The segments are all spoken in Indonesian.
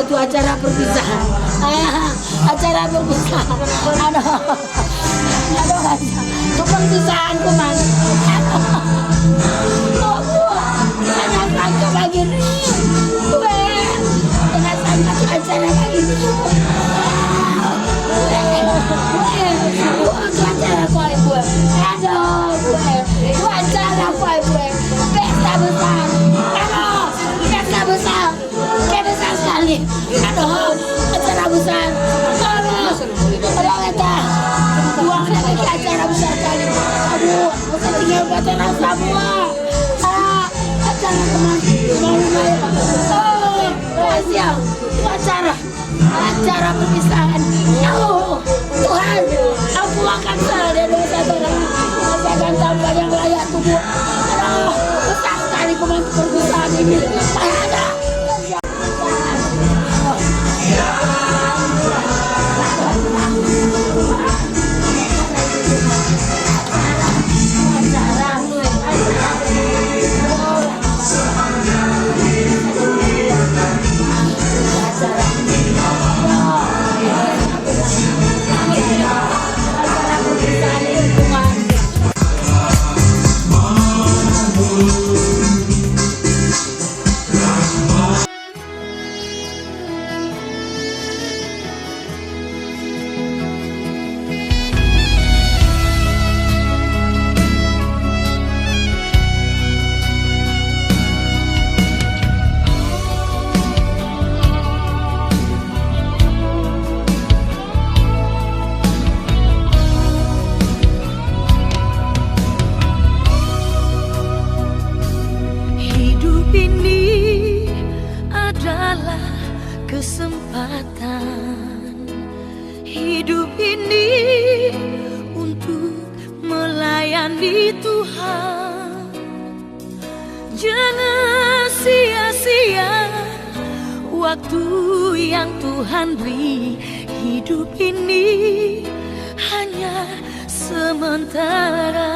Itu acara perpisahan. Acara perpisahan. Aduh, itu perpisahan kuman. Saya sangka lagi nih. Gue, saya sangka acara lagi nih. Itu acara koi gue. Aduh, gue. Itu acara koi gue. Pesta besar. Aduh, pesta besar. Besar sekali. Aduh, acara besar. Aduh, kita buangnya lagi acara besar sekali. Aduh, kita tinggal acara semua. Acara teman-teman. Rahasia, acara perpisahan. Tuhan, aku akan salah dosa orang. Saya akan tambah yang layak tubuh. Aduh, besar sekali perpisahan ini. Ada. Kesempatan hidup ini untuk melayani Tuhan. Jangan sia-sia waktu yang Tuhan beri. Hidup ini hanya sementara.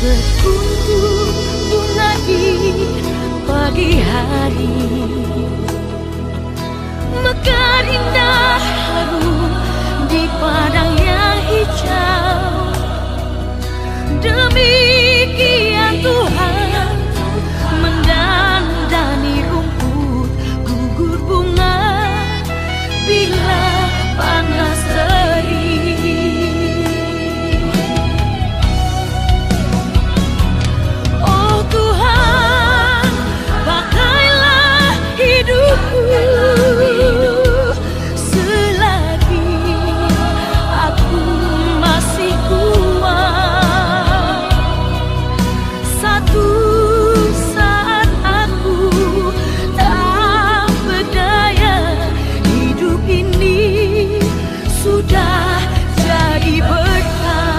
Sekuntum bunga di pagi hari, mekar indah harum di padang yang hijau. Demikian Tuhan mendandani rumput gugur bunga bila panas terik. Selagi aku masih kuat, satu saat aku tak berdaya, hidup ini sudah jadi berkah.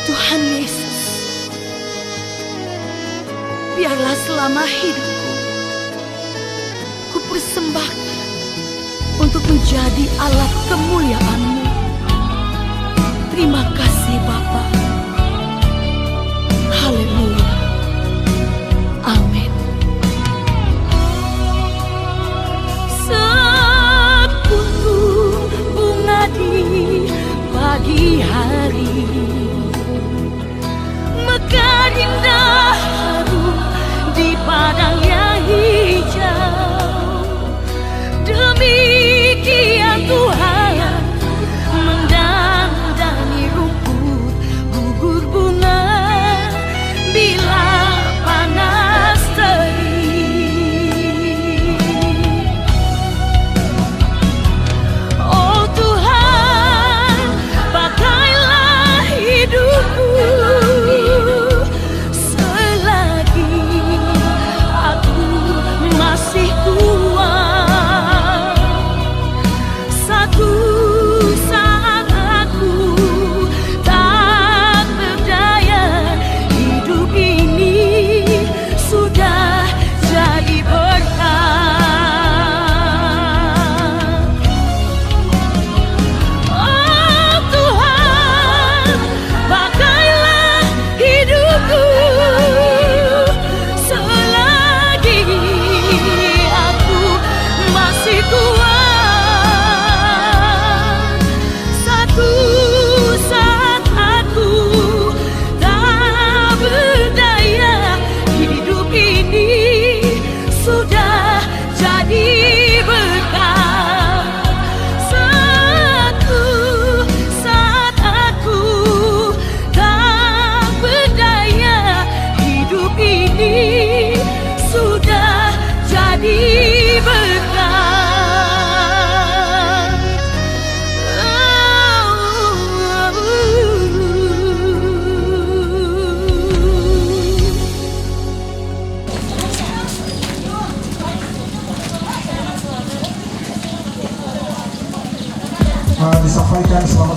Tuhan Yesus, biarlah selama hidupku ku persembahkan untuk menjadi alat kemuliaan-Mu. Terima kasih Bapa. Haleluya. Amin. Sekuntum bunga di pagi hari, mekar indah harum di padang yang hijau. Demikian Tuhan mendandani rumput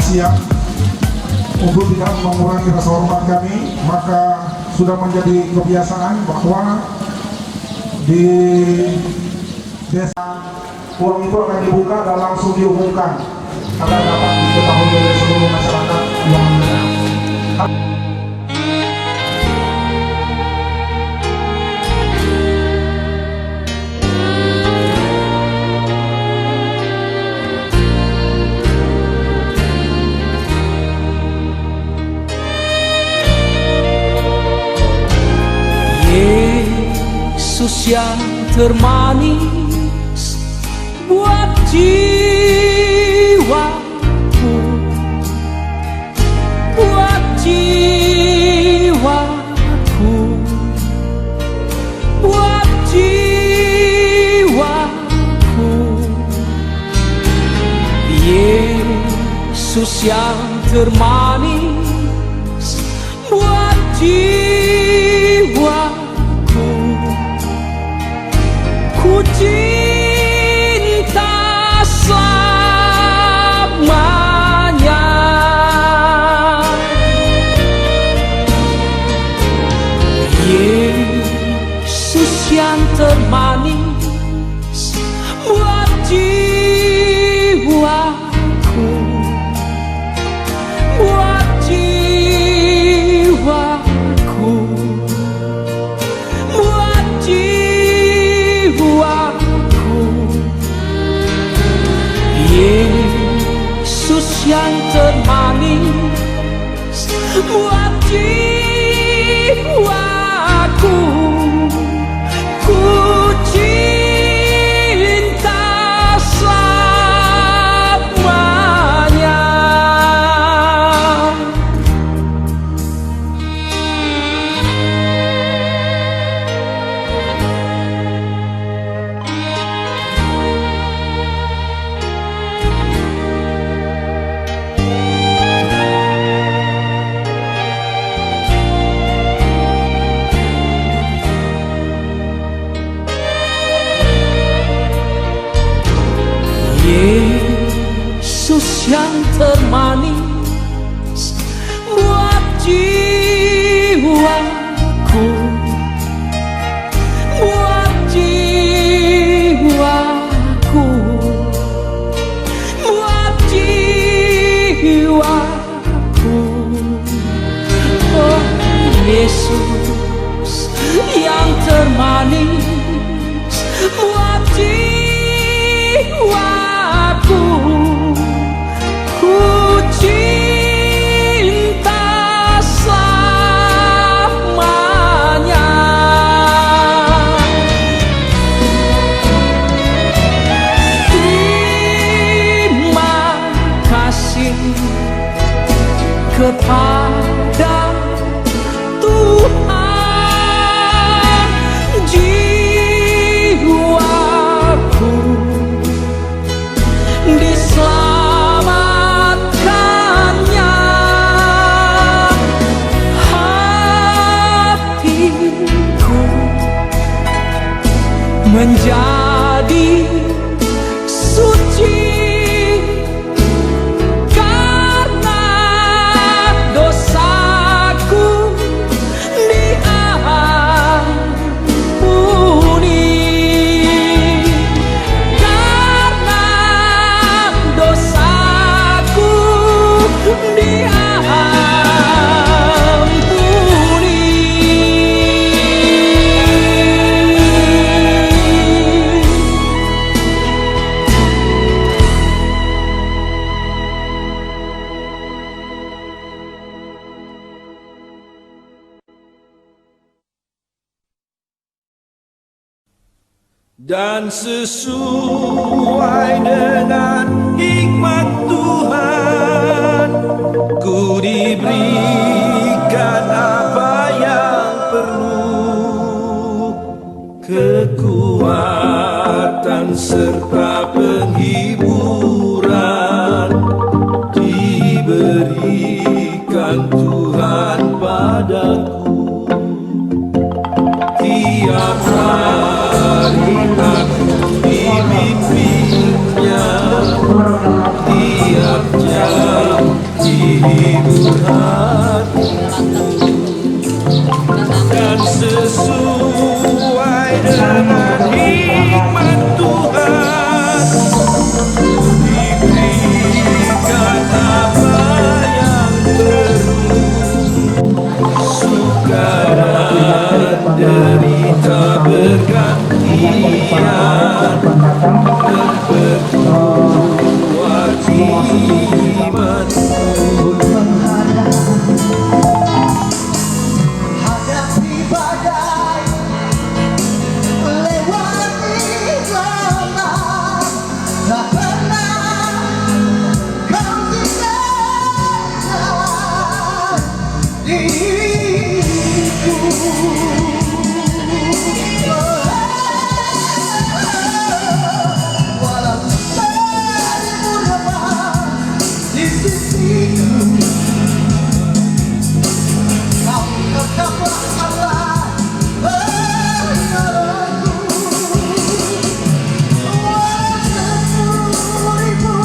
siang. Untuk tidak mengurangi rasa hormat kami, maka sudah menjadi kebiasaan bahwa di desa uang itu akan dibuka dan langsung diumumkan agar dapat diketahui oleh seluruh masyarakat yang Yesus yang termanis buat jiwaku, buat jiwaku, buat jiwaku. Yesus yang termanis buat jiwaku. Ku cinta selamanya. Yesus yang termanis buat jiwaku, buat jiwaku, buat jiwaku. Yesus yang termanis buat jiwaku. Ku cinta selamanya. Yesus yang termanis buat jiwaku, buat jiwaku, buat jiwaku. Oh Yesus yang termanis buat jiwaku. Ku cinta selamanya. Terima kasih kepada Tuhan, jiwaku diselamatkannya. Hatiku menjadi suci karena dosaku diampuni. Karena dosaku diampuni. Dan sesuai dengan hikmat Tuhan, ku diberikan apa yang perlu, kekuatan serta penghiburan diberikan Tuhan padaku. Tiap hari aku dibimbingnya, tiap jam menghibur hati dan sesuai dengan hikmat Tuhan diberikan apa yang perlu, suka dan derita bergantian, berkewajiban hadapi badai, lewati gelombang, tak pernah kau tinggalkan diriku. Walau darimu lemah di sisiku, kau tetaplah Allah penolongku. Walaupun ribu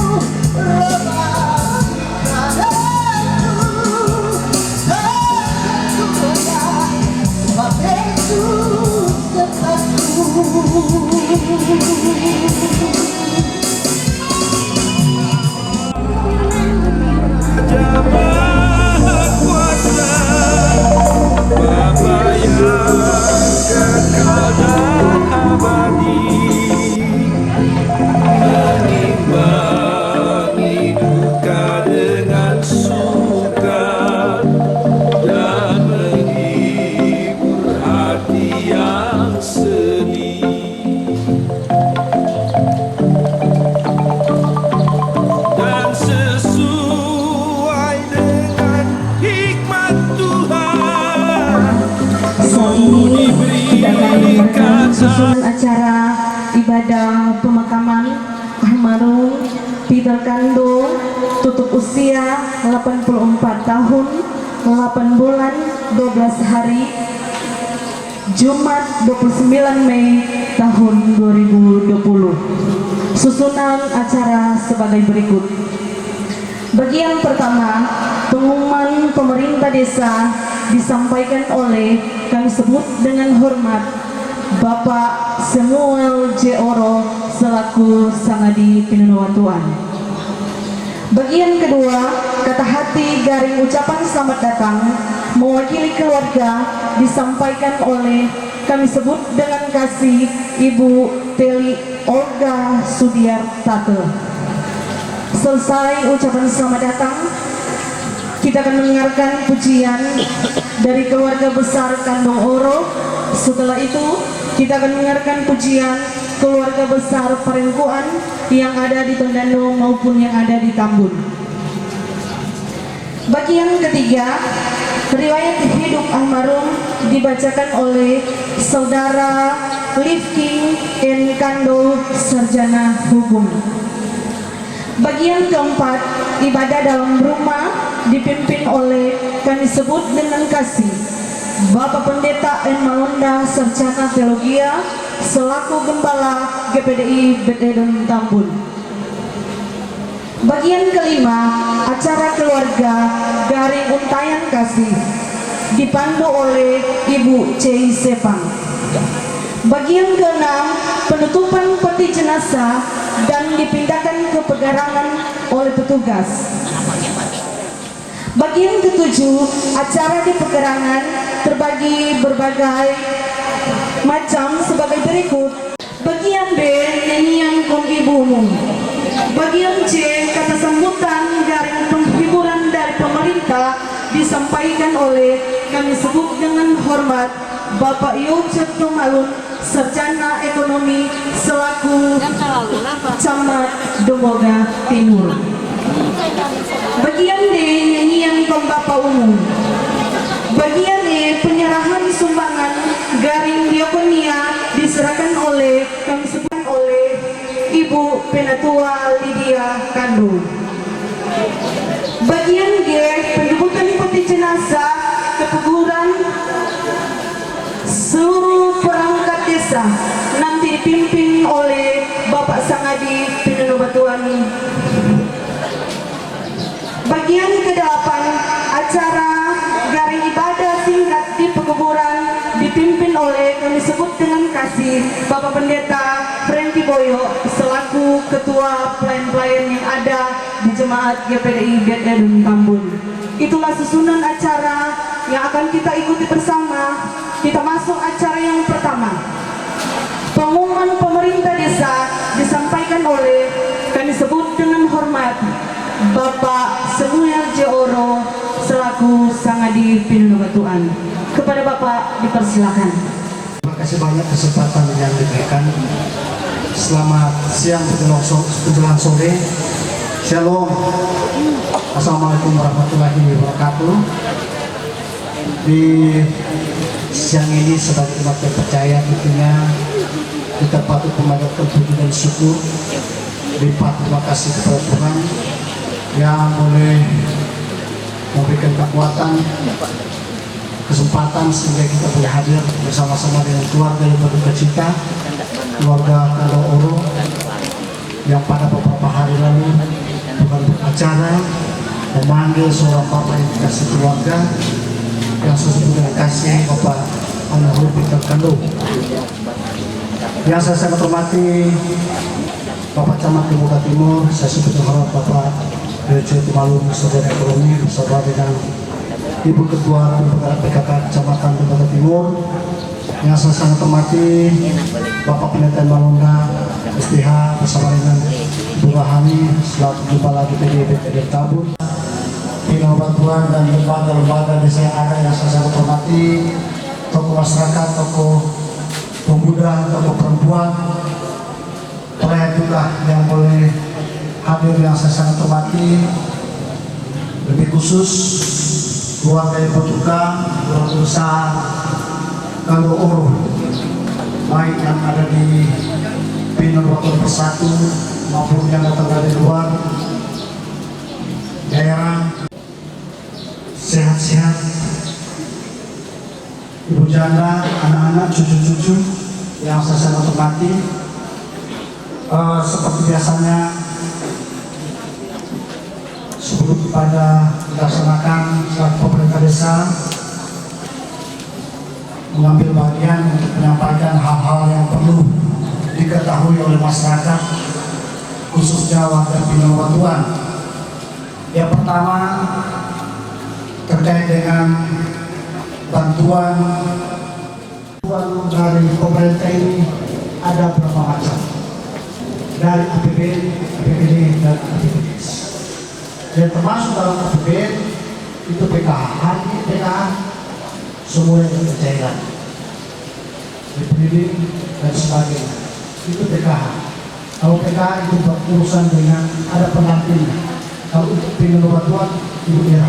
rebah padaku, takkan ku goyah, sebab Yesus sertaku. Maha Kuasa, Bapa yang kekal dan abadi, mengimbangi duka dengan suka dan menghibur hati yang sedih. Dan sesuai dengan hikmat Tuhan Saat ini kita akan mendengarkan diberikan susunan acara ibadah pemakaman almarhum Peter Kando, tutup usia 84 tahun 8 bulan 12 hari, Jumat 29 Mei tahun 2020. Susunan acara sebagai berikut. Bagian pertama, pengumuman pemerintah desa disampaikan oleh kami sebut dengan hormat Bapak Samuel J. Oro selaku Sangadi Pinunawatuan. Bagian kedua, kata hati garing ucapan selamat datang mewakili keluarga disampaikan oleh kami sebut dengan kasih Ibu Teli Olga Sudiartate. Selesai ucapan selamat datang, kita akan mendengarkan pujian dari keluarga besar Kandung Oro. Setelah itu, kita akan mendengarkan pujian keluarga besar Parengkuan yang ada di Tondano maupun yang ada di Tambun. Bagian ketiga, riwayat hidup almarhum dibacakan oleh Saudara Livking N. Kando, Sarjana Hukum. Bagian keempat, ibadah dalam rumah dipimpin oleh kami sebut dengan kasih Bapak Pendeta N. Malonda, Sarjana Teologia selaku Gembala GPDI Betedon Tambun. Bagian kelima, acara keluarga garing untayan kasih dipandu oleh Ibu C. Sepang. Bagian keenam, penutupan peti jenazah dan dipindahkan ke pegarangan oleh petugas. Bagian ketujuh, acara di pegerangan terbagi berbagai macam sebagai berikut. Bagian B, nyanyian kong ibu umum. Bagian C, kata sambutan garing penghiburan dari pemerintah disampaikan oleh kami sebut dengan hormat Bapak Yub Cipto Malun, Sarjana Ekonomi selaku Camat Domoga Timur. Bagian D, nyanyian pembapak umum. Bagian E, penyerahan sumbangan garing diakonia diserahkan oleh kami sebut oleh Ibu Penatua Lydia Kando. Bagian G, penyebutan peti jenazah ke kuburan seluruh perangkat desa nanti dipimpin oleh Bapak Sangadi Pinunobatuan. Bagian Bagian ke-8, acara garing ibadah singkat di pekuburan dipimpin oleh kami sebut dengan kasih Bapak Pendeta Franky Boyo selaku Ketua Pelayan-Pelayan yang ada di Jemaat GPDI Betledun Tambun. Itulah susunan acara yang akan kita ikuti bersama. Kita masuk acara yang pertama. Pengumuman pemerintah desa disampaikan oleh kami sebut dengan hormat Bapak Samuel Joro selaku Sangadi Pinunubatuan. Kepada Bapak dipersilakan. Terima kasih banyak kesempatan yang diberikan. Selamat siang menjelang sore. Shalom. Assalamualaikum warahmatullahi wabarakatuh. Di siang ini sebagai umat yang percaya tentunya kita patut memanjatkan puji dan syukur, lipat terima kasih kepada Tuhan yang boleh memberikan kekuatan, kesempatan sehingga kita boleh hadir bersama-sama dengan keluarga yang berduka cita, keluarga Kado Oro yang pada beberapa hari lalu bukan beracara memanggil seorang bapak yang dikasih keluarga yang sesuai dengan kasih Bapak Almarhum Peter Kando. Yang saya sangat hormati Bapak Camat Muda Timur, saya sebut hormat Bapak Dirjen Tumalung Saudara Ekonomi bersama dengan Ibu Ketua Penggerak PKK Kecamatan Muda Timur. Yang saya sangat hormati Bapak Pendeta Malunda STH bersama dengan Ibu Rahani selaku Kepala DPD BPD Tabun. Bina bantuan dan lembaga-lembaga desa yang ada yang saya sangat hormati, tokoh masyarakat, tokoh pemuda, tokoh perempuan, pelayan juga yang boleh hadir yang saya sangat hormati, lebih khusus keluarga yang berduka, keluarga besar Kando Oro, baik yang ada di Pinunubatuan Bersatu maupun yang datang dari luar daerah. Sehat-sehat, ibu janda, anak-anak, cucu-cucu yang saya sangat hormati. Seperti biasanya sebelum pada dilaksanakan selaku pemerintah desa mengambil bagian untuk menyampaikan hal-hal yang perlu diketahui oleh masyarakat khususnya warga Pinunubatuan. Yang pertama terkait dengan bantuan dari pemerintah ini ada berapa macam, dari APBN, APBD dan APBDes. Dan termasuk dalam APBN itu PKH, hari PKH semuanya itu cairan, dipendidik dan sebagainya. Itu PKH. Kalau PKH itu berurusan dengan ada pendampingnya. Kalau untuk Pinunubatuan Ibu Ira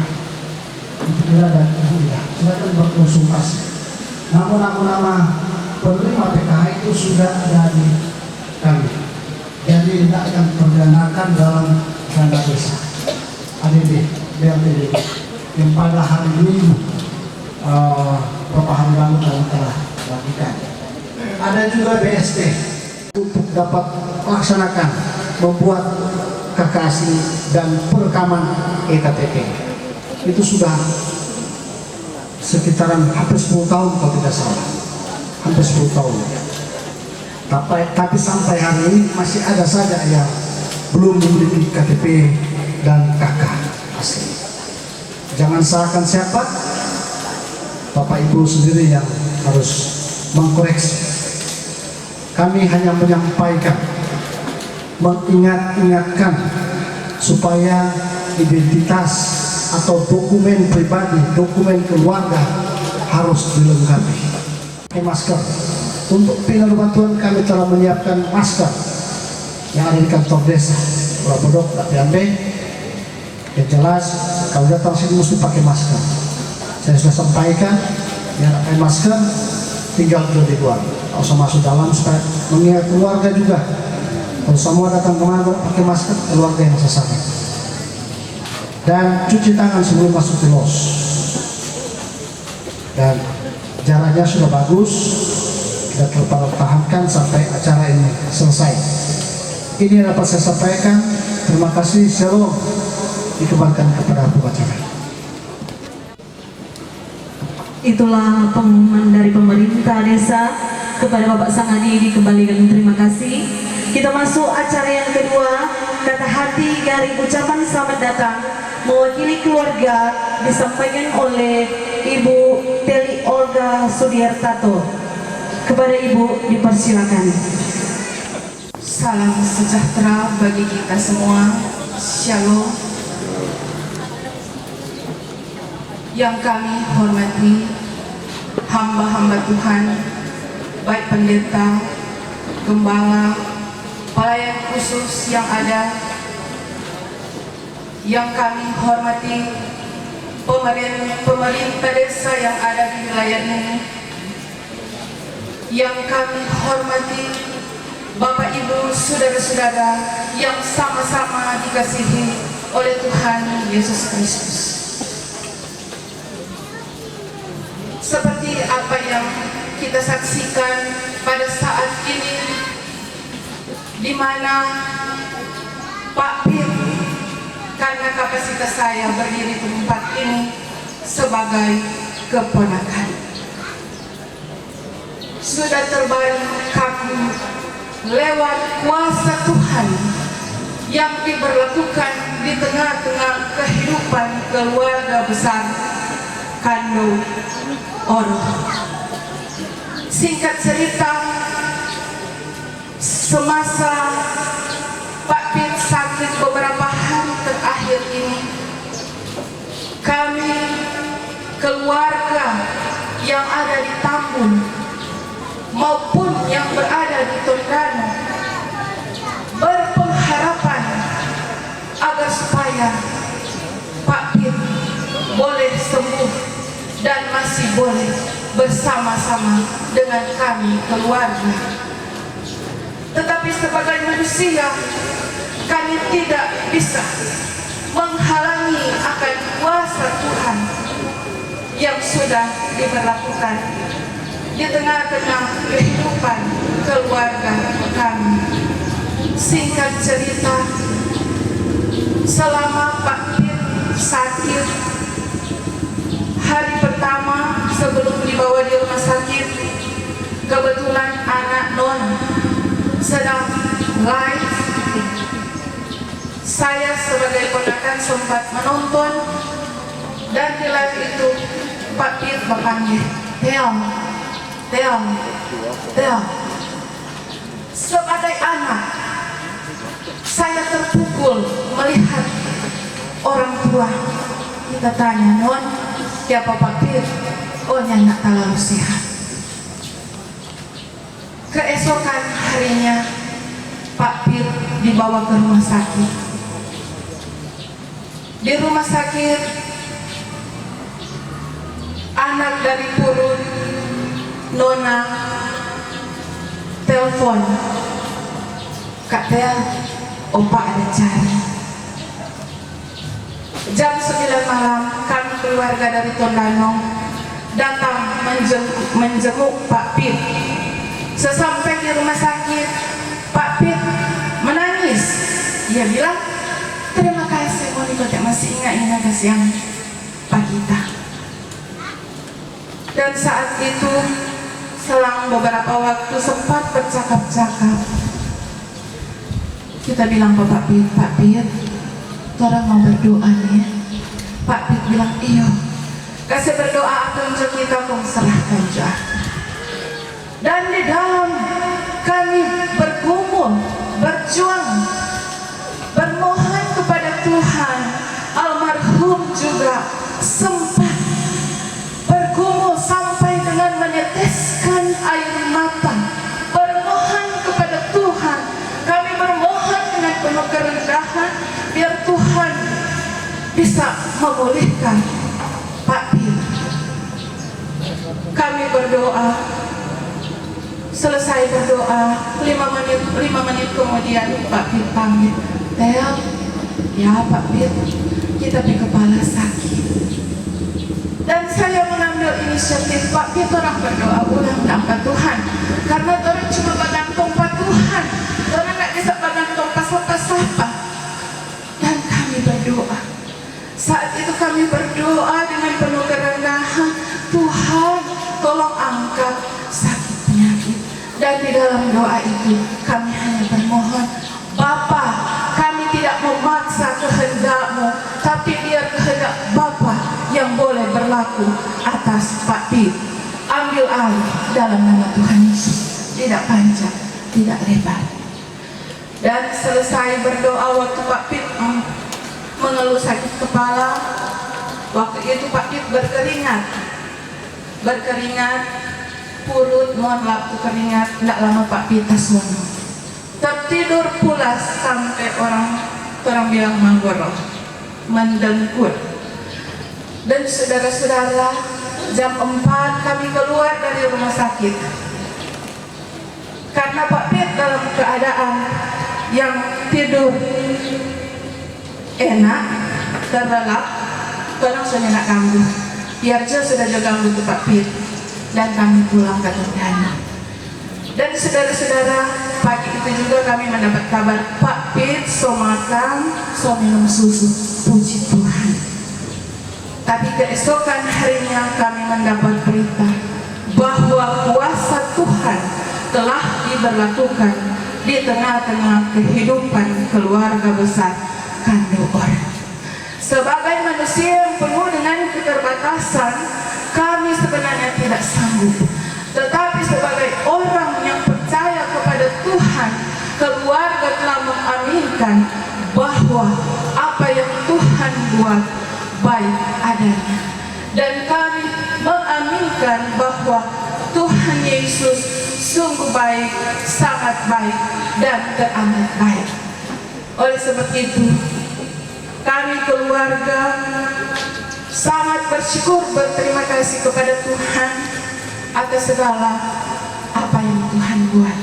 dan Ibu Ira, silakan berkonsultasi. Namun nama penerima PKH itu sudah ada di kami. Jadi tidak akan terdanakan dalam dana desa ADD, BLTD yang pada hari Minggu beberapa hari lalu kami telah lakukan. Ada juga BST untuk dapat melaksanakan membuat KKAS dan perekaman EKTP. Itu sudah sekitaran hampir 10 tahun kalau tidak salah, hampir 10 tahun. Tapi sampai hari ini masih ada saja yang belum memiliki KTP dan KK asli. Jangan salahkan siapa, Bapak Ibu sendiri yang harus mengkoreksi. Kami hanya menyampaikan, mengingatkan supaya identitas atau dokumen pribadi, dokumen keluarga harus dilengkapi. Masker untuk Pinunubatuan kami telah menyiapkan masker yang ada di kantor desa Bodok, Lapiambe. Yang jelas kalau datang sini mesti pakai masker. Saya sudah sampaikan yang pakai masker tinggal di luar, kalau usah masuk dalam supaya mengingat keluarga juga. Kalau semua datang kemana pakai masker, keluarga yang sesama. Dan cuci tangan sebelum masuk ke los. Dan jaraknya sudah bagus, kita pertahankan sampai acara ini selesai. Ini yang dapat saya sampaikan. Terima kasih. Shalom. dikembalikan kepada pengacara. Itulah pengumuman dari pemerintah desa kepada Bapak Sangadi, dikembalikan. Terima kasih. Kita masuk acara yang kedua, kata hati garing ucapan selamat datang mewakili keluarga disampaikan oleh Ibu Teli Olga Sudiartato. Kepada Ibu dipersilakan. Salam sejahtera bagi kita semua. Shalom. Yang kami hormati hamba-hamba Tuhan, baik pendeta, gembala, pelayan khusus yang ada. Yang kami hormati pemerintah desa yang ada di wilayah ini. Yang kami hormati Bapak Ibu, saudara-saudara yang sama-sama dikasihi oleh Tuhan Yesus Kristus. Seperti apa yang kita saksikan pada saat ini, di mana Pak Pir, karena kapasitas saya berdiri di tempat ini sebagai keponakan, sudah terbaring kami lewat kuasa Tuhan yang diberlakukan di tengah-tengah kehidupan keluarga besar Kando Oro. Singkat cerita, semasa Pak Pir sakit beberapa hari terakhir ini, kami keluarga yang ada di Tambun maupun yang berada di Tondano berpengharapan agar supaya Pak Pir boleh sembuh dan masih boleh bersama-sama dengan kami keluarga. Tetapi sebagai manusia, kami tidak bisa menghalangi akan kuasa Tuhan yang sudah diberlakukan di tengah-tengah kehidupan keluarga kami. Singkat cerita, selama Pak Pir sakit, hari pertama sebelum dibawa di rumah sakit, kebetulan anak Non sedang live. Saya sebagai ponakan sempat menonton, dan di live itu Pak Pir berpanggil, Teong, Teong, Teong. Sebagai anak, saya terpukul melihat orang tua. Kita tanya, Non, siapa Pak Pir? Oh, nyak terlalu sehat. Keesokan harinya Pak Pir dibawa ke rumah sakit. Di rumah sakit, anak dari Purun, Nona, telepon, Kak Tel, Opa ada cari. Jam 9 malam, kami keluarga dari Tondano datang menjenguk Pak Pir. Sesampai di rumah sakit, Pak Pir menangis. Ia bilang, terima kasih Monika, masih ingat kasihan Pak kita. Dan saat itu, selang beberapa waktu sempat bercakap-cakap. Kita bilang ke Pak Pir, orang mau berdoa nih ya. Pak Pir bilang, iya, kasih berdoa tunjuk kita kong serahkan jah. Dan di dalam kami bergumul, berjuang, bermohon kepada Tuhan. Almarhum juga sempat bergumul sampai dengan meneteskan air mata, bermohon kepada Tuhan. Kami bermohon dengan penuh kerendahan biar Tuhan bisa memulihkan Pak Pir. Kami berdoa. Selesai berdoa, 5 menit kemudian Pak Pir panggil, Tel, ya Pak Pir, kita di kepala sakit. Dan saya mengambil inisiatif, Pak Pir, orang berdoa ulang tanpa Tuhan, karena orang cuma bergantung pada Tuhan, orang nggak bisa bergantung pas siapa. Dan kami berdoa, angkat sakit penyakit. Dan di dalam doa itu kami hanya bermohon, Bapa, kami tidak memaksa kehendak-Mu, tapi biar kehendak Bapa yang boleh berlaku atas Pak Pit. Ambil alih dalam nama Tuhan Yesus. Tidak panjang, tidak lebar. Dan selesai berdoa waktu Pak Pit mengeluh sakit kepala, waktu itu Pak Pit berkeringat, purut, mohon maaf keringat. Tidak lama Pak Pit taswono, tertidur pulas sampai orang bilang manggoro, mendengkur. Dan saudara-saudara, jam 4 kami keluar dari rumah sakit karena Pak Pit dalam keadaan yang tidur enak, terlelap. Tolong saya nak ganggu, biar sudah ganggu ke Pak Pit. Dan kami pulang ke Tondano. Dan saudara-saudara, pagi itu juga kami mendapat kabar Pak Pit so makan, so minum susu. Puji Tuhan. Tapi keesokan harinya kami mendapat berita bahwa kuasa Tuhan telah diberlakukan di tengah-tengah kehidupan keluarga besar Kando Orang. Sebagai manusia yang penuh dengan keterbatasan, kami sebenarnya tidak sanggup. Tetapi sebagai orang yang percaya kepada Tuhan, keluarga telah mengaminkan bahwa apa yang Tuhan buat baik adanya. Dan kami mengaminkan bahwa Tuhan Yesus sungguh baik, sangat baik, dan teramat baik. Oleh sebab itu, kami keluarga sangat bersyukur, berterima kasih kepada Tuhan atas segala apa yang Tuhan buat.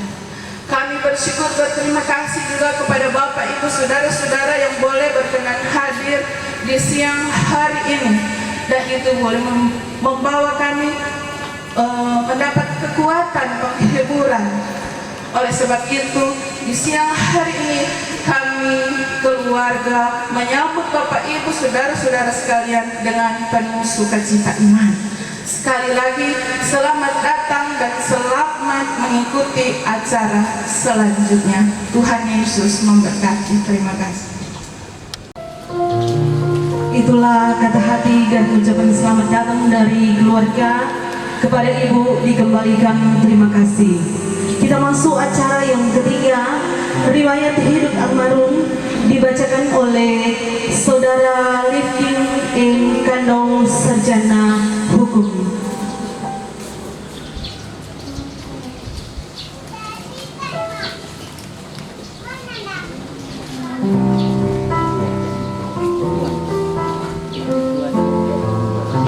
Kami bersyukur, berterima kasih juga kepada Bapak, Ibu, saudara-saudara yang boleh berkenan hadir di siang hari ini, dan itu boleh membawa kami mendapat kekuatan, penghiburan. Oleh sebab itu, di siang hari ini kami keluarga menyambut Bapak, Ibu, saudara-saudara sekalian dengan penuh sukacita iman. Sekali lagi, selamat datang dan selamat mengikuti acara selanjutnya. Tuhan Yesus memberkati. Terima kasih. Itulah kata hati dan ucapan selamat datang dari keluarga. Kepada Ibu dikembalikan terima kasih. Kita masuk acara yang ketiga, riwayat hidup almarhum dibacakan oleh Saudara Livking M. Kando, Sarjana Hukum.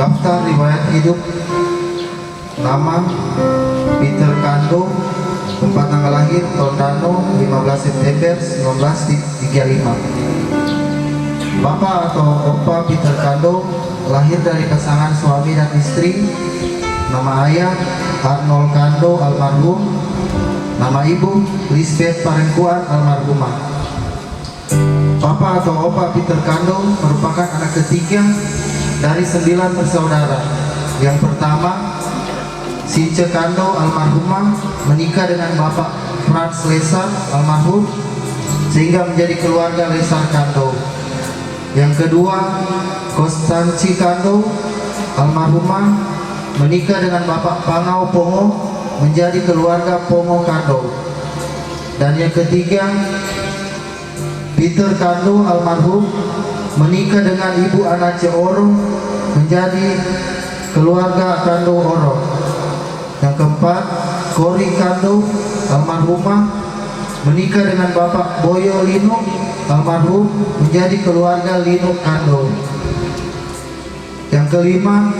Daftar riwayat hidup. Nama Peter Kando, tempat tanggal lahir Tondano 15 September 1935. Bapak atau Opa Peter Kando lahir dari pasangan suami dan istri. Nama ayah Arnold Kando almarhum. Nama ibu Lisbeth Parengkuan almarhumah. Bapak atau Opa Peter Kando merupakan anak ketiga dari 9 bersaudara. Yang pertama, Since Kando almarhumah menikah dengan Bapak Franz Lesar almarhum, sehingga menjadi keluarga Lesar Kando. Yang kedua, Konstansi Kando almarhumah menikah dengan Bapak Pangau Pongo, menjadi keluarga Pongo Kando. Dan yang ketiga, Peter Kando almarhum menikah dengan Ibu Anace Oro, menjadi keluarga Kando Oro. Yang keempat, Kori Kando almarhumah menikah dengan Bapak Boyo Lino almarhum, menjadi keluarga Lino Kando. Yang kelima,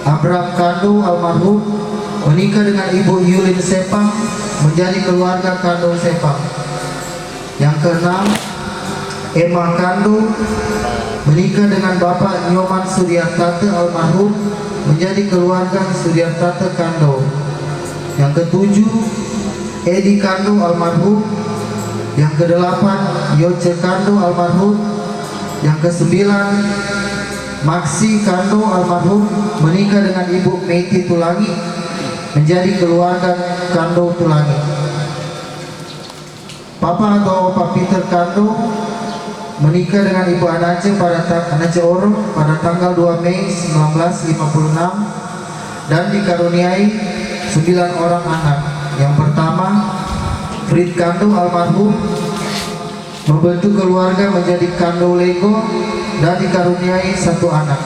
Abraham Kando almarhum menikah dengan Ibu Yulin Sepang, menjadi keluarga Kando Sepang. Yang keenam, Emma Kando menikah dengan Bapak Nyoman Sudiartate almarhum, menjadi keluarga Sudiartate Kando. Yang ketujuh, Edi Kando almarhum. Yang kedelapan, Yoce Kando almarhum. Yang kesembilan, Maksi Kando almarhum menikah dengan Ibu Meiti Tulangi, menjadi keluarga Kando Tulangi. Papa atau Opa Peter Kando menikah dengan Ibu Anace Anace Oro pada tanggal 2 Mei 1956 dan dikaruniai 9 orang anak. Yang pertama, Frit Kando almarhum membentuk keluarga menjadi Kando Lego dan dikaruniai 1 anak.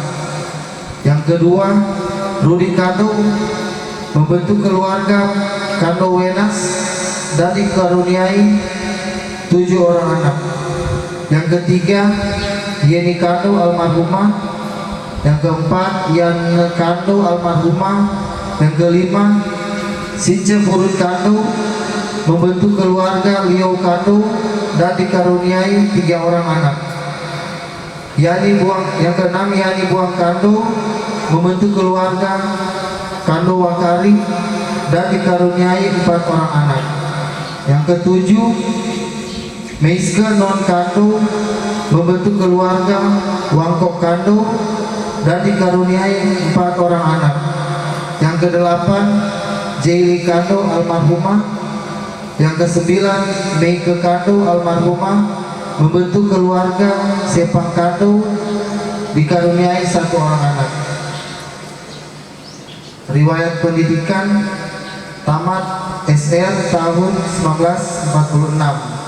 Yang kedua, Rudi Kando membentuk keluarga Kando Wenas dan dikaruniai 7 orang anak. Yang ketiga, Yeni Kando almarhumah. Yang keempat, Yan Kando almarhumah. Yang kelima, Since Purut Kando membentuk keluarga Leo Kando dan dikaruniai 3 orang anak. Yang keenam, Yani Buang Kando membentuk keluarga Kando Wakari dan dikaruniai 4 orang anak. Yang ketujuh, Meiska Non Kando membentuk keluarga Wangkok Kando dan dikaruniai 4 orang anak. Yang kedelapan, Jaili Kando almarhumah. Yang kesembilan, Meike Kando almarhumah membentuk keluarga Sepang Kando dikaruniai 1 orang anak. Riwayat pendidikan tamat SR tahun 1946.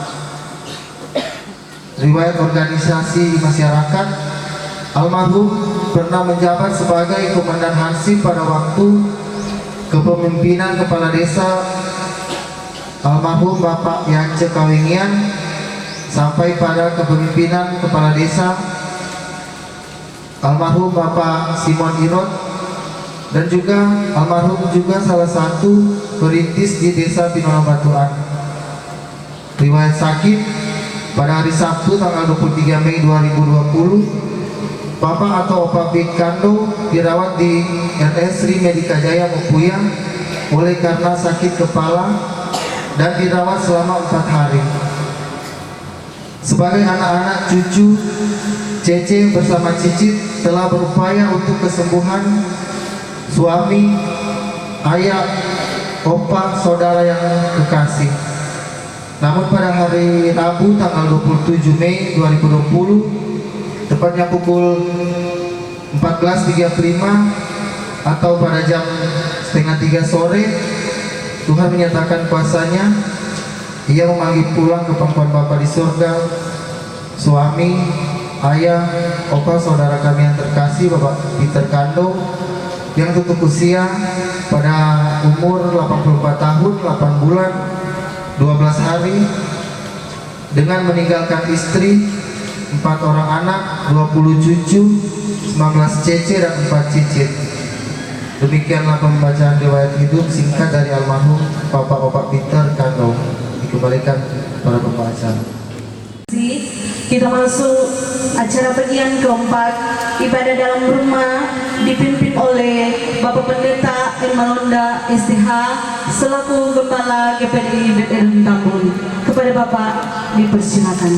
Riwayat organisasi masyarakat, almarhum pernah menjabat sebagai Komandan Hansip pada waktu kepemimpinan Kepala Desa almarhum Bapak Yance Kawengian sampai pada kepemimpinan Kepala Desa almarhum Bapak Simon Irot, dan juga almarhum juga salah satu perintis di Desa Pinono Batuan. Riwayat sakit, pada hari Sabtu tanggal 23 Mei 2020, Bapak atau Opa Big Kando dirawat di RS Sri Medika Jaya Mupuya oleh karena sakit kepala dan dirawat selama 4 hari. Sebagai anak-anak cucu, Cece bersama Cicit telah berupaya untuk kesembuhan suami, ayah, opa, saudara yang kekasih. Namun pada hari Rabu tanggal 27 Mei 2020, tepatnya pukul 14.35 atau pada jam 2:30 sore, Tuhan menyatakan kuasanya. Ia memanggil pulang ke pangkuan Bapa di surga suami, ayah, opa, saudara kami yang terkasih Bapak Peter Kando yang tutup usia pada umur 84 tahun 8 bulan 12 hari dengan meninggalkan istri, 4 orang anak, 20 cucu, 19 cece dan 4 cicit. Demikianlah pembacaan riwayat hidup singkat dari almarhum Bapak Opa Peter Kando. Dikembalikan para pembaca. Kita masuk acara bagian keempat, ibadah dalam rumah dipimpin oleh Bapak Pendeta Emalonda STH selaku Kepala GPDI BPN Tambun. Kepada Bapak dipersilakan.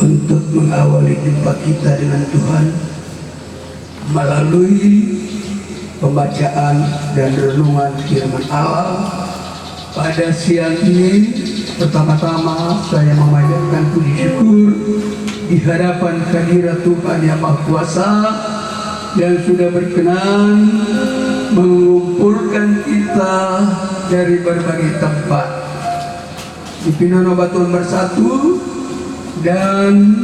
Untuk mengawali jumpa kita dengan Tuhan melalui pembacaan dan renungan firman Allah pada siang ini, pertama-tama saya memanjatkan puji syukur di hadapan kehadirat Tuhan Yang Maha Kuasa yang sudah berkenan mengumpulkan kita dari berbagai tempat di Pinono Batuan Bersatu, dan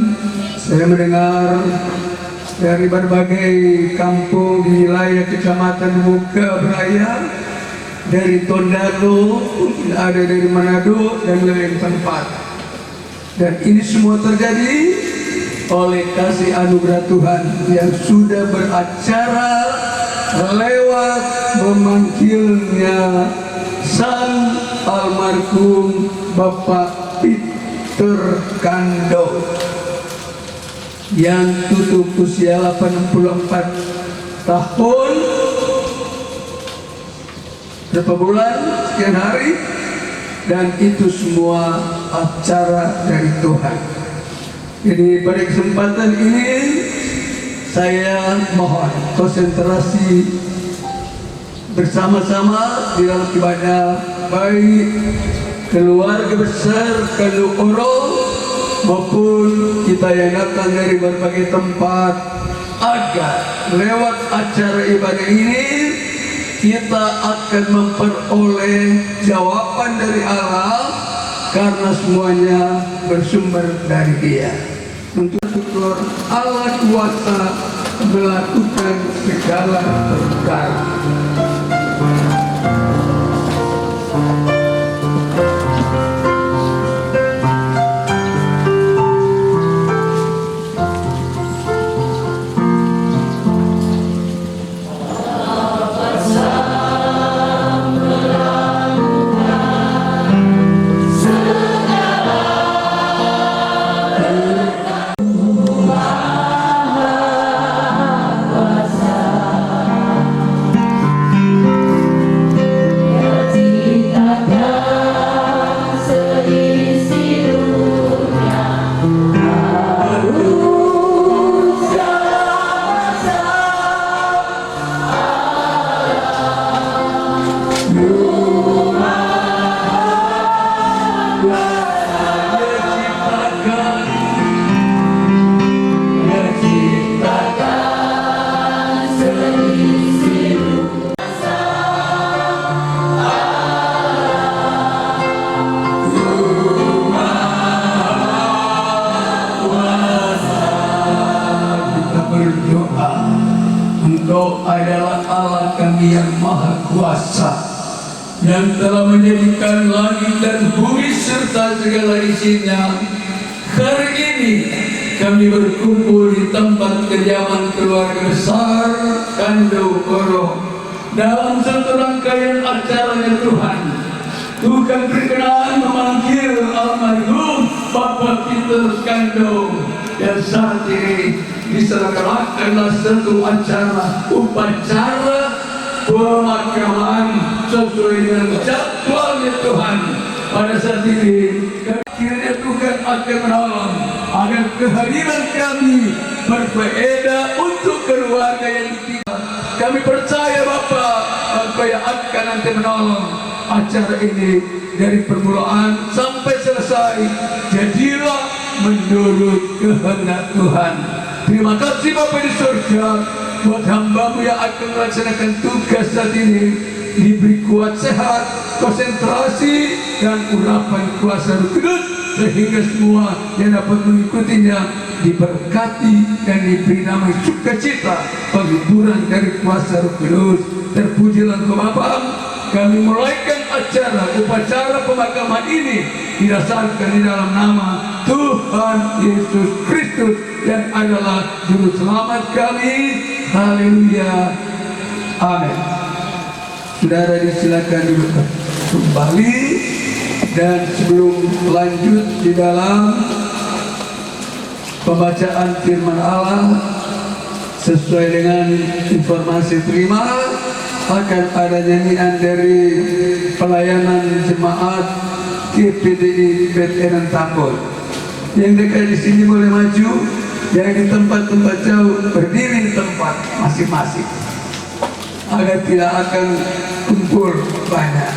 saya mendengar dari berbagai kampung di wilayah Kecamatan Muka Beraya, dari Tondano, mungkin ada dari Manado dan lain tempat. Dan ini semua terjadi oleh kasih anugerah Tuhan yang sudah beracara lewat memanggilnya sang almarhum Bapak Peter Kando yang tutup usia 84 tahun berapa bulan, sekian hari, dan itu semua acara dari Tuhan. Jadi pada kesempatan ini saya mohon konsentrasi bersama-sama di dalam ibadah, baik keluarga besar Kando Oro maupun kita yang datang dari berbagai tempat, agar lewat acara ibadah ini kita akan memperoleh jawaban dari Allah, karena semuanya bersumber dari Dia. Untuk syukur Allah kuasa melakukan segala perkara. Engkau adalah Allah kami yang Maha Kuasa, yang telah menjadikan langit dan bumi serta segala isinya. Hari ini kami berkumpul di tempat kediaman keluarga besar Kando Oro dalam satu rangkaian acaranya Tuhan. Tuhan berkenan memanggil almarhum Bapak Peter Kando, dan saat ini diselenggarakanlah satu acara upacara pemakaman sesuai dengan jadwalnya Tuhan. Pada saat ini kiranya Tuhan akan menolong agar kehadiran kami berfaedah untuk keluarga yang ditinggal. Kami percaya Bapak yang akan nanti menolong acara ini dari permulaan sampai selesai. Jadilah menurut kehendak Tuhan. Terima kasih Bapa di surga buat hamba-Mu yang akan melaksanakan tugas saat ini. Diberi kuat sehat, konsentrasi, dan urapan kuasa Roh Kudus, sehingga semua yang dapat mengikutinya diberkati dan diberi nama sukacita, penghiburan dari kuasa Roh Kudus. Terpujilah Engkau Bapa. Kami mulaikan acara upacara pemakaman ini didasarkan di dalam nama Tuhan Yesus Kristus yang adalah Juru Selamat kami. Haleluya. Amin. Saudara disilakan duduk kembali, dan sebelum lanjut di dalam pembacaan firman Allah sesuai dengan informasi terima, akan ada nyanyian dari pelayanan jemaat GPDI Veteran Tambun. Yang dekat di sini boleh maju, yang di tempat-tempat jauh berdiri di tempat masing-masing agar tidak akan kumpul banyak.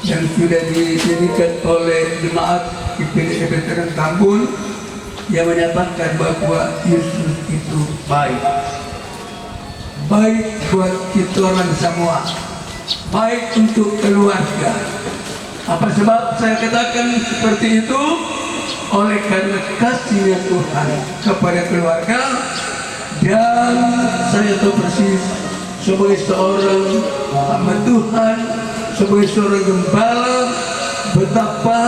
Yang sudah didirikan oleh jemaat GPDI Veteran Tambun, yang menyatakan bahwa Yesus itu baik buat kita orang semua, baik untuk keluarga, Apa sebab saya katakan seperti itu? Oleh karena kasihnya Tuhan kepada keluarga, dan saya tahu persis sebagai seorang hamba Tuhan, sebagai seorang gembala, betapa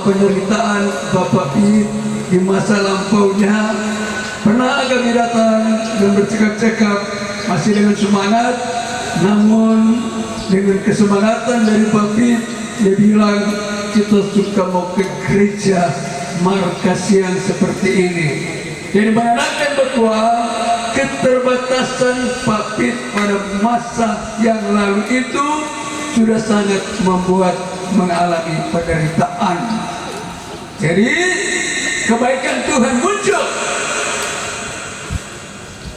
penderitaan Bapak Pit di masa lampaunya. Pernah kami datang dan bercakap-cakap masih dengan semangat, namun dengan kesemangatan dari Pak Pit, dia bilang kita suka mau ke gereja markas yang seperti ini. Jadi menandakan bahwa keterbatasan Pak Pit pada masa yang lalu itu sudah sangat membuat mengalami penderitaan. Jadi kebaikan Tuhan muncul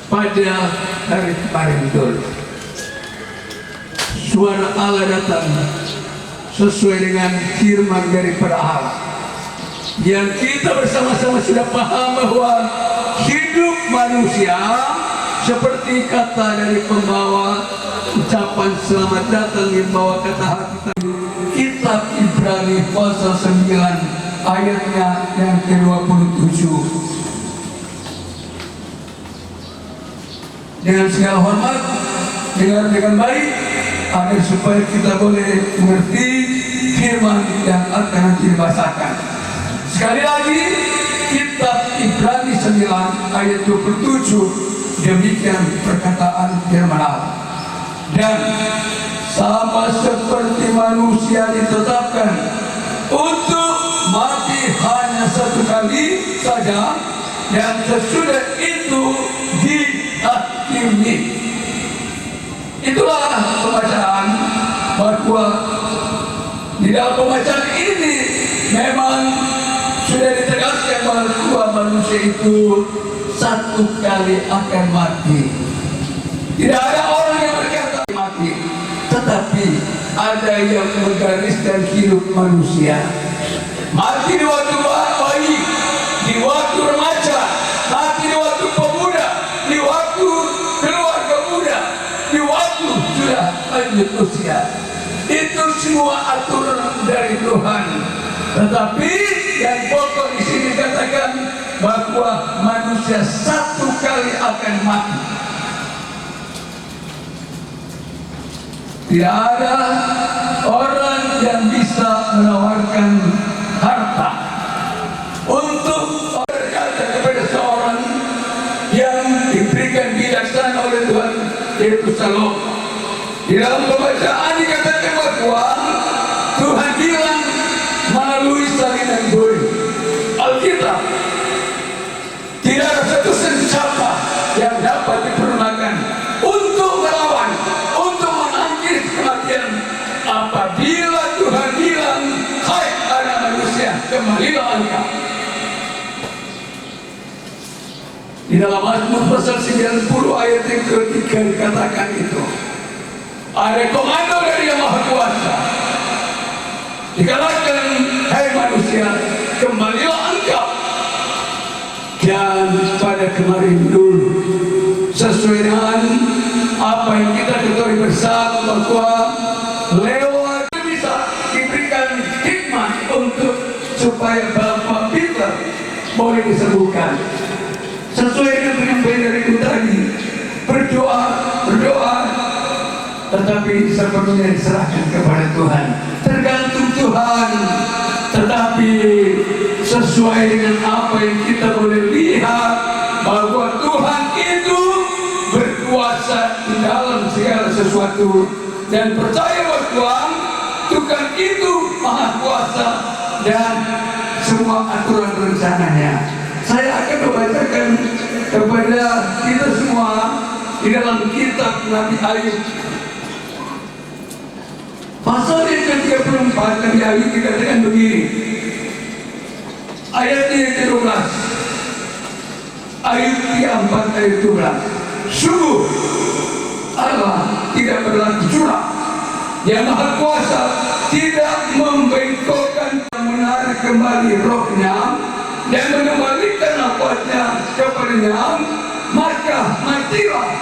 pada hari kemarin dulu. Suara Allah datang sesuai dengan firman daripada Allah, yang kita bersama-sama sudah paham bahwa hidup manusia seperti kata dari pembawa ucapan selamat datang yang membawa kata hati. Kitab Ibrani pasal 9 ayatnya yang ke-27. Dengan segala hormat, dengar dengan baik, agar supaya kita boleh mengerti firman yang akan nanti dibacakan. Sekali lagi, kitab Ibrani 9 ayat 27, demikian perkataan firman Allah. Dan sama seperti manusia ditetapkan untuk mati hanya satu kali saja, dan sesudah itu dihakimi. Itulah pembacaan bahwa di dalam pembacaan ini memang sudah ditegaskan bahwa manusia itu satu kali akan mati. Tidak ada orang yang berkata mati, tetapi ada yang menggariskan hidup manusia. Mati di waktu bayi, di waktu remaja, mati di waktu pemuda, di waktu keluarga muda, di waktu sudah lanjut usia. Itu semua aturan dari Tuhan. Tetapi yang pokok di sini katakan bahwa manusia satu kali akan mati. Tidak ada orang yang bisa menawarkan harta untuk berkata kepada seorang yang diberikan bijaksana oleh Tuhan, yaitu Salomo. Di dalam pembacaan dikatakan bahwa Tuhan bilang melalui salinan doi Alkitab, tidak ada satu senjata yang dapat dipergunakan untuk melawan, untuk menangkis kematian. Apabila Tuhan bilang, hai anak manusia, kembalilah engkau. Di dalam Mazmur pasal 90 ayat yang ketiga dikatakan itu, ada komando dari Yang Maha Kuasa. Dikatakan, hai manusia, kembalilah engkau. Dan pada kemarin dulu, sesuai dengan apa yang kita ketahui bersama bahwa lewat bisa diberikan hikmat untuk supaya Bapak Peter boleh disembuhkan. Sesuai dengan penyampaian dari itu tadi, berdoa, tetapi sepenuhnya diserahkan kepada Tuhan. Tergantung Tuhan, tetapi sesuai dengan apa yang kita boleh lihat bahwa Tuhan itu berkuasa di dalam segala sesuatu, dan percaya bahwa Tuhan itu Maha Kuasa dan semua aturan rencananya. Saya akan membacakan kepada kita semua di dalam kitab Nabi Ayub pasal yang ke-34. Nabi Ayub dikatakan begini, ayat yang ke-12, Ayub 34 ayat 12, sungguh Allah tidak berlaku curang, Yang Maha Kuasa tidak membengkokkan, menarik kembali rohnya dan mengembalikan nafasnya kepadanya, maka matilah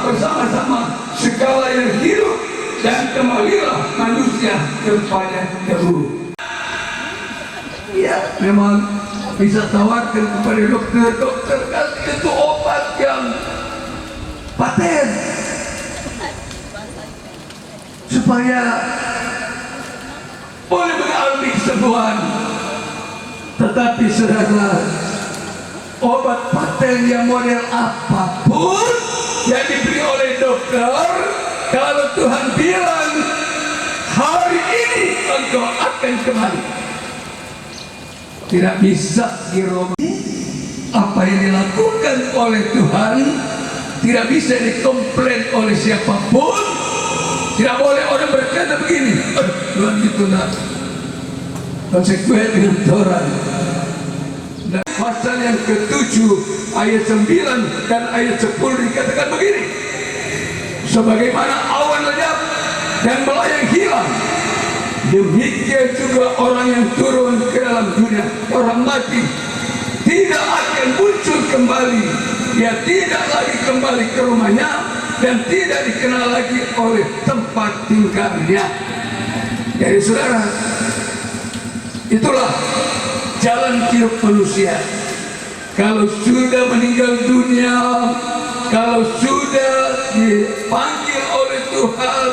bersama-sama segala yang hidup dan kembalilah manusia kepada dahulu. Ya, memang bisa tawarkan kepada dokter kasih itu obat yang paten supaya boleh mengalami kesembuhan. Tetapi saudara, obat paten yang model apapun yang diberi oleh dokter, kalau Tuhan bilang hari ini engkau akan kembali, tidak bisa dirubah. Apa yang dilakukan oleh Tuhan tidak bisa dikomplain oleh siapapun. Tidak boleh orang berkata begini, Tuhan gitu nak konsekuen dengan Tuhan. Dan pasal yang ke-7 ayat 9 dan ayat 10 dikatakan begini, sebagaimana awan lenyap dan melayang hilang, demikian juga orang yang turun ke dalam dunia, orang mati tidak akan muncul kembali. Dia tidak lagi kembali ke rumahnya dan tidak dikenal lagi oleh tempat tinggalnya. Jadi saudara, itulah jalan hidup manusia. Kalau sudah meninggal dunia, kalau sudah dipanggil oleh Tuhan,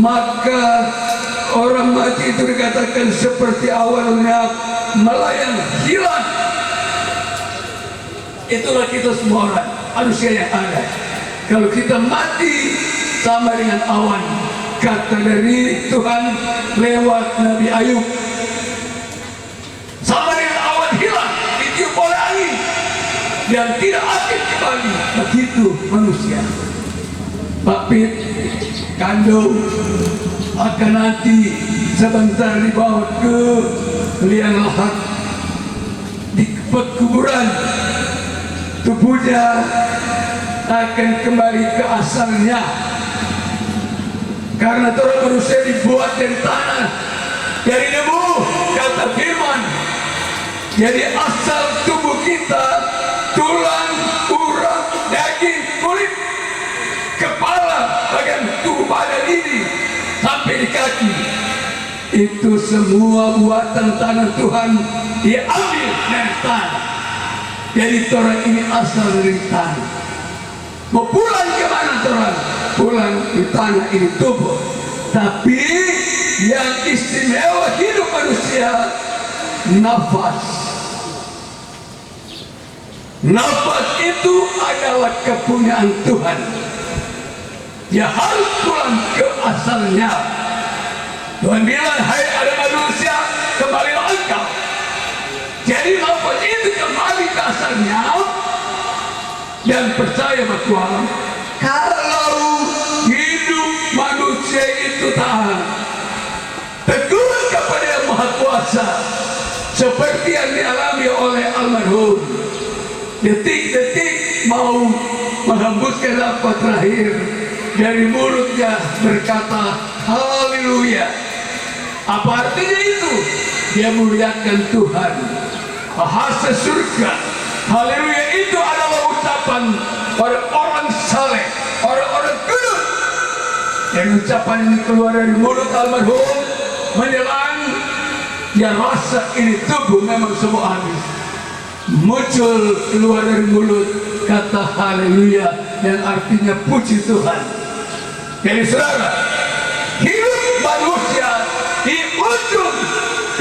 maka orang mati itu dikatakan seperti awannya melayang hilang. Itulah kita semua orang manusia yang ada. Kalau kita mati sama dengan awan, kata dari Tuhan lewat Nabi Ayub, sama dengan awan hilang, ditiup oleh angin dan tidak akan kembali. Begitu manusia. Papit, kandung akan nanti sebentar dibawa ke liang lahat, di kuburan. Tubuhnya akan kembali ke asalnya, karena orang manusia dibuat dari tanah, dari debu, kata firman. Jadi asal tubuh kita, tulang, urat, daging, kulit, kepala, bagian tubuh badan ini sampai di kaki, itu semua buatan tangan Tuhan diambil dari tanah. Jadi orang ini asal dari tanah. Mau pulang ke mana orang? Pulang di tanah ini tubuh. Tapi yang istimewa hidup manusia, nafas. Nafas itu adalah kepunyaan Tuhan. Dia harus pulang ke asalnya. Tuhan bilang, hai ada manusia, kembalilah engkau. Jadi nafas itu kembali ke asalnya. Dan percaya sama Tuhan, kalau hidup manusia itu tahan teguh kepada Yang Maha Kuasa, seperti yang dialami oleh almarhum, detik-detik mau menghembuskan nafas terakhir, dari mulutnya berkata haleluya. Apa artinya itu? Dia muliakan Tuhan. Bahasa surga haleluya itu adalah ucapan orang-orang saleh, orang-orang kudus. Dan ucapan ini keluar dari mulut almarhum menjelang dia rasa ini tubuh memang semua habis. Muncul keluar dari mulut kata haleluya, yang artinya puji Tuhan. Jadi saudara, hidup manusia di ujung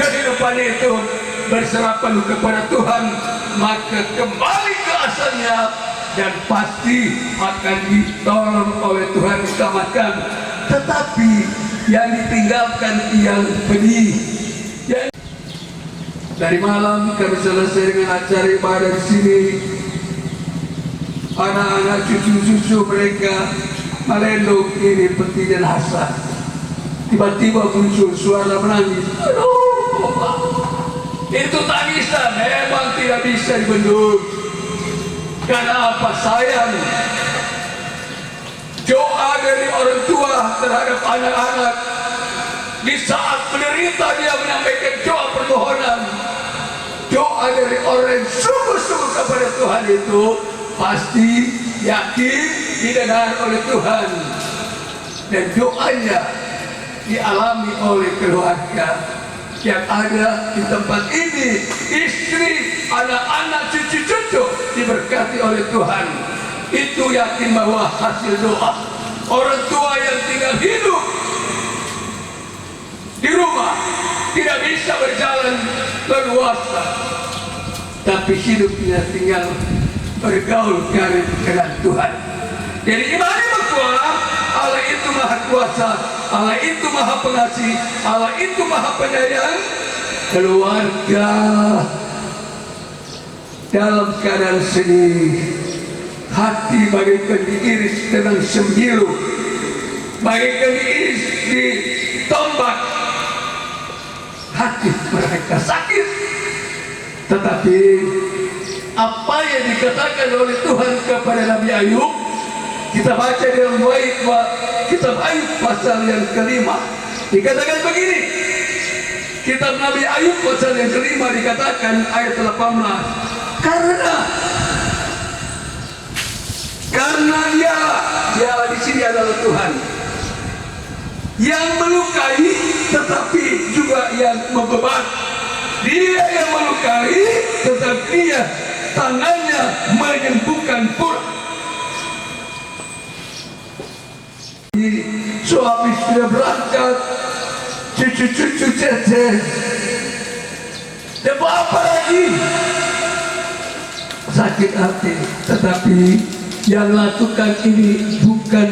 kehidupan itu berserah penuh kepada Tuhan, maka kembali ke asalnya dan pasti akan ditolong oleh Tuhan, diselamatkan. Tetapi yang ditinggalkan yang pedih. Dari malam kami selesai dengan acara ibadah di sini, anak-anak cucu-cucu mereka melendung ini peti jenazah. Tiba-tiba muncul suara menangis. Aduh, itu tangisan memang tidak bisa dibendung. Karena apa? Sayang. Doa dari orang tua terhadap anak-anak di saat menderita, dia menyampaikan doa permohonan. Doa dari orang yang sungguh-sungguh kepada Tuhan itu pasti yakin didengar oleh Tuhan. dan doanya dialami oleh keluarga yang ada di tempat ini. Istri, anak-anak, cucu-cucu diberkati oleh Tuhan. Itu yakin bahwa hasil doa orang tua yang tinggal hidup di rumah tidak bisa berjalan leluasa, tapi hidupnya tinggal bergaul karib dengan Tuhan. Jadi imani bahwa Allah itu maha kuasa, Allah itu maha pengasih, Allah itu maha penyayang. Keluarga dalam keadaan sedih, hati bagaikan diiris dengan sembilu, bagaikan diiris di tombak. Hati mereka sakit, tetapi apa yang dikatakan oleh Tuhan kepada Nabi Ayub, kita baca dalam kitab Ayub pasal yang kelima, dikatakan begini. Kitab Nabi Ayub pasal yang kelima dikatakan ayat 18, karena dia di sini adalah Tuhan yang melukai tetapi juga yang membeban. Dia yang melukai tetapi dia tangannya menyembuhkan pula. Suami sudah berangkat, cucu-cucu cecer, dan apa lagi? Sakit hati, tetapi yang lakukan ini bukan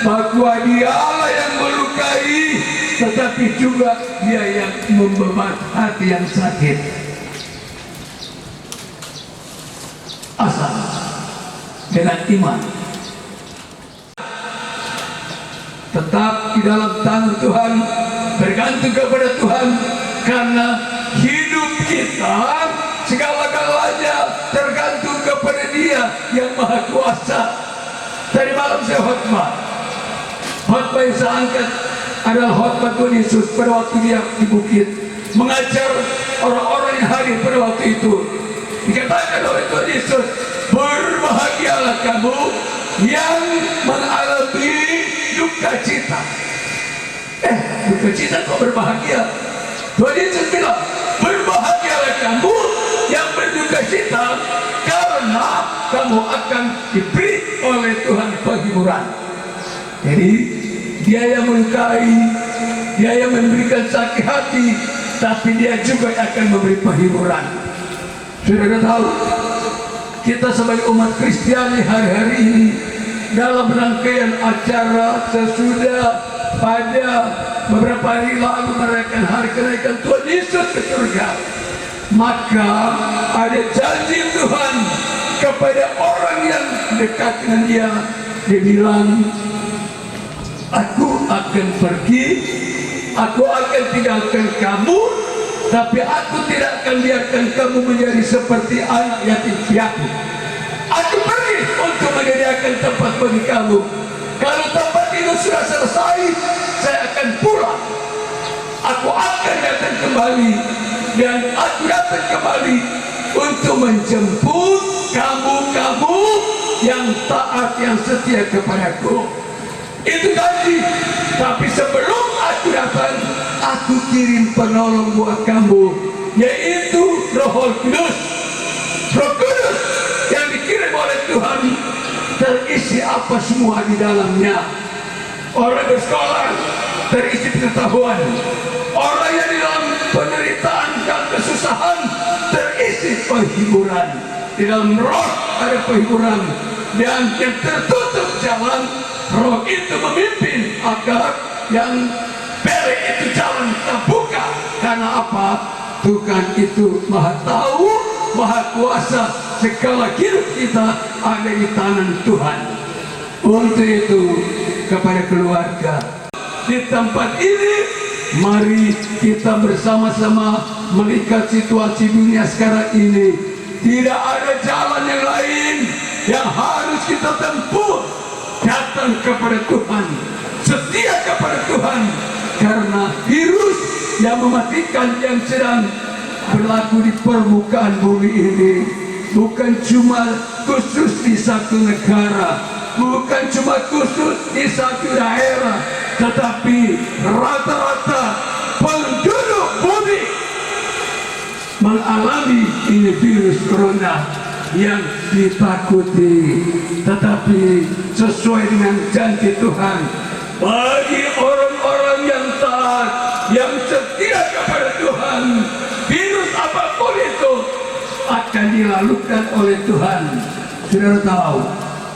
bahwa dia Allah yang melukai, tetapi juga dia yang membeban hati yang sakit. Asal dengan iman, tetap di dalam tangan Tuhan, bergantung kepada Tuhan, karena hidup kita segala-galanya tergantung kepada Dia yang Maha Kuasa. Tadi malam saya khotbah yang saya angkat adalah khotbah Tuhan Yesus pada waktu Dia di bukit mengajar orang-orang yang hadir pada waktu itu. Dikatakan oleh Tuhan Yesus, berbahagialah kamu yang mengalami duka cita. Duka cita kok berbahagia? Tuhan Yesus bilang, berbahagialah kamu yang berduka cita, karena kamu akan diberi oleh Tuhan penghiburan. Jadi Dia yang melukai, Dia yang memberikan sakit hati, tapi Dia juga akan memberi penghiburan. Saudara tahu, kita sebagai umat Kristiani hari-hari ini dalam rangkaian acara sesudah pada beberapa hari lalu merayakan hari kenaikan Tuhan Yesus ke surga, maka ada janji Tuhan kepada orang yang dekat dengan Dia. Dia bilang, aku akan pergi, aku akan tinggalkan kamu, tapi aku tidak akan biarkan kamu menjadi seperti anak yatim piatu. Aku pergi untuk menyediakan tempat bagi kamu. Kalau tempat itu sudah selesai, saya akan pulang. Aku akan datang kembali, dan aku datang kembali untuk menjemput kamu-kamu yang taat, yang setia kepadaku. Itu janji. Tapi sebelum aku datang, aku kirim penolong buat kamu, yaitu Roh Kudus. Roh Kudus yang dikirim oleh Tuhan terisi apa semua di dalamnya. Orang bersekolah terisi pengetahuan. Orang yang di dalam penderitaan dan kesusahan terisi penghiburan. Di dalam Roh ada penghiburan, dan yang tertutup jalan, Roh itu memimpin agar yang pelek itu jalan terbuka. Karena apa? Tuhan itu Maha tahu, Maha kuasa, segala hidup kita ada di tangan Tuhan. Untuk itu kepada keluarga di tempat ini, mari kita bersama-sama melihat situasi dunia sekarang ini. Tidak ada jalan yang lain yang harus kita tempuh. Datang kepada Tuhan, setia kepada Tuhan, karena virus yang mematikan yang sedang berlaku di permukaan bumi ini bukan cuma khusus di satu negara, bukan cuma khusus di satu daerah, tetapi rata-rata penduduk bumi mengalami ini virus corona yang ditakuti. Tetapi sesuai dengan janji Tuhan, bagi orang-orang yang taat, yang setia kepada Tuhan, virus apapun itu akan dilalukan oleh Tuhan. Saudara tahu,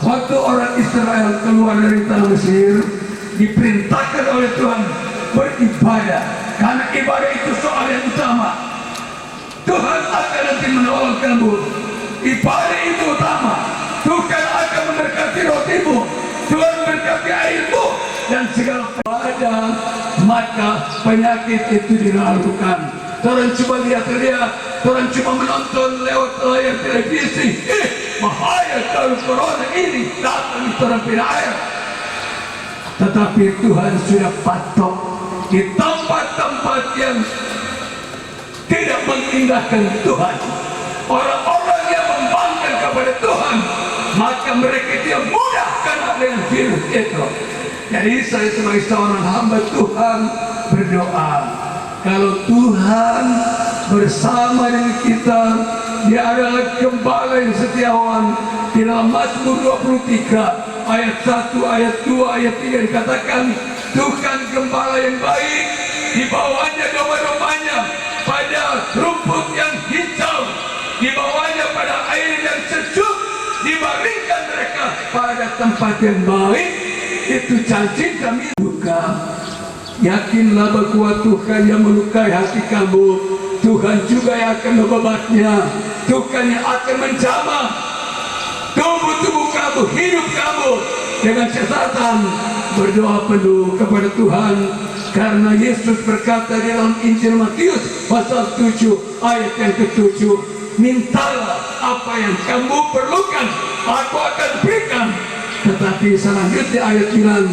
waktu orang Israel keluar dari tanah Mesir, diperintahkan oleh Tuhan beribadah, karena ibadah itu soal yang utama. Tuhan akan nanti menolong kamu. Ibadah itu utama. Tuhan akan memberkati rotimu, Tuhan memberkati airmu, dan segala ada, maka penyakit itu dilalukan. Orang cuma lihat-lihat, orang cuma menonton lewat layar televisi. Bahaya kalau corona ini datang di tanah air. Tetapi Tuhan sudah patok di tempat-tempat yang tidak mengindahkan Tuhan. Orang-orang yang membangkang kepada Tuhan, maka mereka tidak mudah kena dengan virus itu. Jadi saya sebagai seorang hamba Tuhan berdoa, kalau Tuhan bersama dengan kita, Dia adalah gembala yang setiawan. Di dalam Mazmur 23 ayat 1, ayat 2, ayat 3 dikatakan, Tuhan gembala yang baik, di bawahnya domba-dombanya pada rumput yang hijau, di bawahnya pada air yang sejuk, dibaringkan mereka pada tempat yang baik. Itu janji kami. Buka, yakinlah bahwa Tuhan yang melukai hati kamu, Tuhan juga yang akan membabatnya. Tuhan yang akan menjamah tubuh-tubuh kamu, hidup kamu dengan kesehatan. Berdoa penuh kepada Tuhan, karena Yesus berkata di dalam Injil Matius pasal 7 ayat yang ke-7, mintalah apa yang kamu perlukan, aku akan berikan. Tetapi selanjutnya ayat bilang,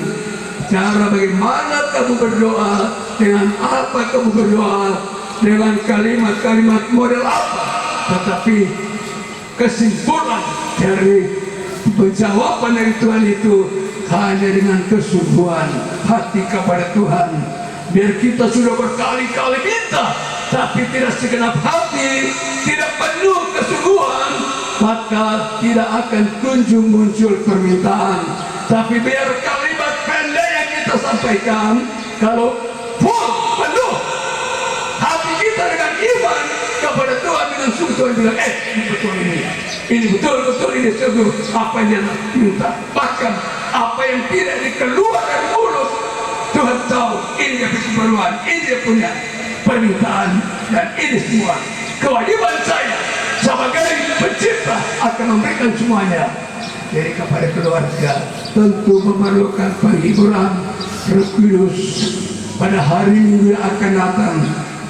cara bagaimana kamu berdoa, dengan apa kamu berdoa, dengan kalimat-kalimat model apa. Tetapi kesimpulan dari penjawaban dari Tuhan itu hanya dengan kesungguhan hati kepada Tuhan. Biar kita sudah berkali-kali minta, tapi tidak segenap hati, tidak penuh kesungguhan, maka tidak akan kunjung muncul permintaan. Tapi biar kalimat pendek yang kita sampaikan, kalau full, penuh hati kita dengan iman kepada Tuhan, dengan sungguh bilang, ini betul ini betul-betul ini sungguh apa yang dia minta. Bahkan apa yang tidak dikeluar dari mulut, Tuhan tahu ini dia keperluan, ini dia punya permintaan, dan ini semua kewajiban saya sebagai pencipta akan memberikan semuanya. Jadi kepada keluarga tentu memerlukan penghiburan Roh Kudus. Pada hari Minggu yang akan datang,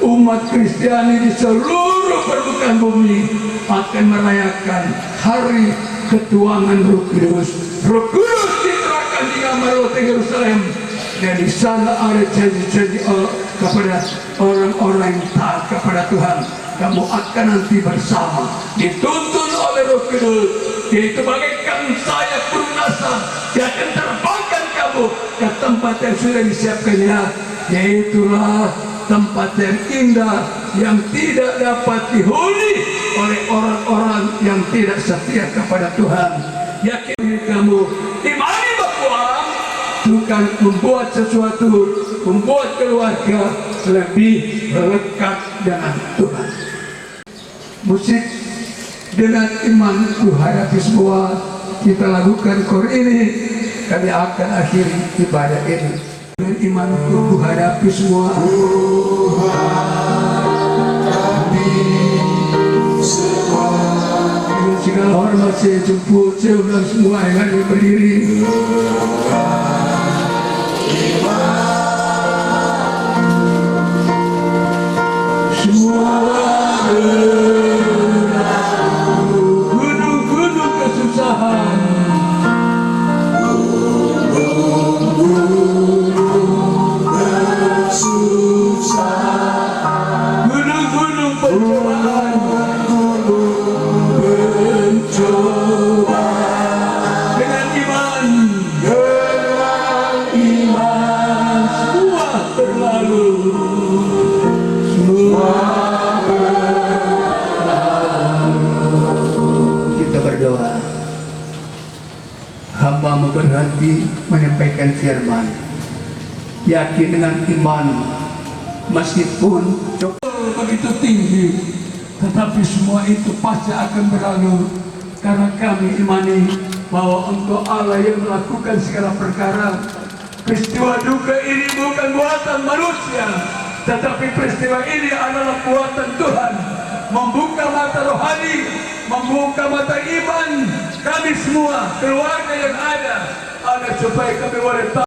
umat Kristiani di seluruh permukaan bumi akan merayakan hari ketuanan Roh Kudus. Roh Kudus diserahkan di kamar roti Yerusalem, dan di sana ada janji-janji kepada orang-orang yang taat kepada Tuhan. Kamu akan nanti bersama, dituntun oleh Roh Kudus, yaitu bagaikan sayap burung nasar, dia akan terbangkan kamu ke tempat yang sudah disiapkannya, yaitulah tempat yang indah yang tidak dapat dihuni oleh orang-orang yang tidak setia kepada Tuhan. Yakin kamu, imani bahwa Tuhan membuat sesuatu, membuat keluarga lebih lekat dengan Tuhan. Musik dengan iman ku hadapi semua, kita lakukan kor ini, kami akan akhiri ibadah ini. Dengan imanku ku hadapi semua. Dengan segala hormat saya jemput, saya ulang semua yang ada berdiri. Semua gunung-gunung kesusahan, gunung-gunung pencobaan, dengan iman menyampaikan firman. Yakin dengan iman, meskipun begitu tinggi, tetapi semua itu pasti akan berlalu, karena kami imani bahwa Engkau Allah yang melakukan segala perkara. Peristiwa duka ini bukan buatan manusia, tetapi peristiwa ini adalah buatan Tuhan, membuka mata rohani, membuka mata iman kami semua, keluarga yang ada supaya kami boleh tahu